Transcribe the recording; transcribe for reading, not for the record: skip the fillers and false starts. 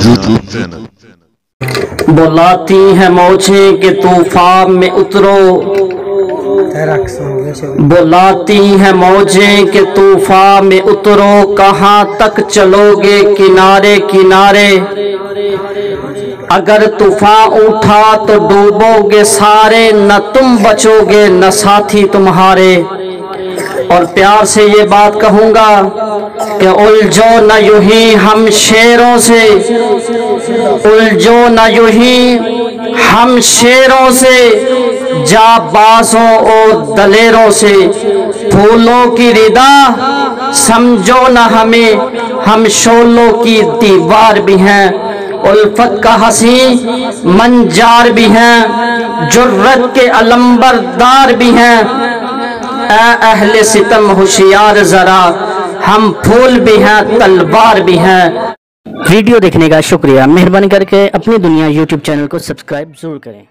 YouTube channel. बुलाती है मौजें के तूफान में उतरो, बुलाती है मौजें के तूफान में उतरो, कहाँ तक चलोगे किनारे किनारे। अगर तूफान उठा तो डूबोगे सारे, न तुम बचोगे न साथी तुम्हारे। और प्यार से ये बात कहूंगा कि उलझो न यूं ही हम शेरों से, उलझो न यूं ही हम शेरों से, जाबाजों और दलेरों से। फूलों की रिदा समझो न हमें, हम शोलों की दीवार भी हैं, उल्फत का हंसी मंजार भी हैं, जुर्रत के अलंबरदार भी हैं। अहले सितम होशियार जरा, हम फूल भी हैं तलवार भी हैं। वीडियो देखने का शुक्रिया। मेहरबानी करके अपनी दुनिया YouTube चैनल को सब्सक्राइब जरूर करें।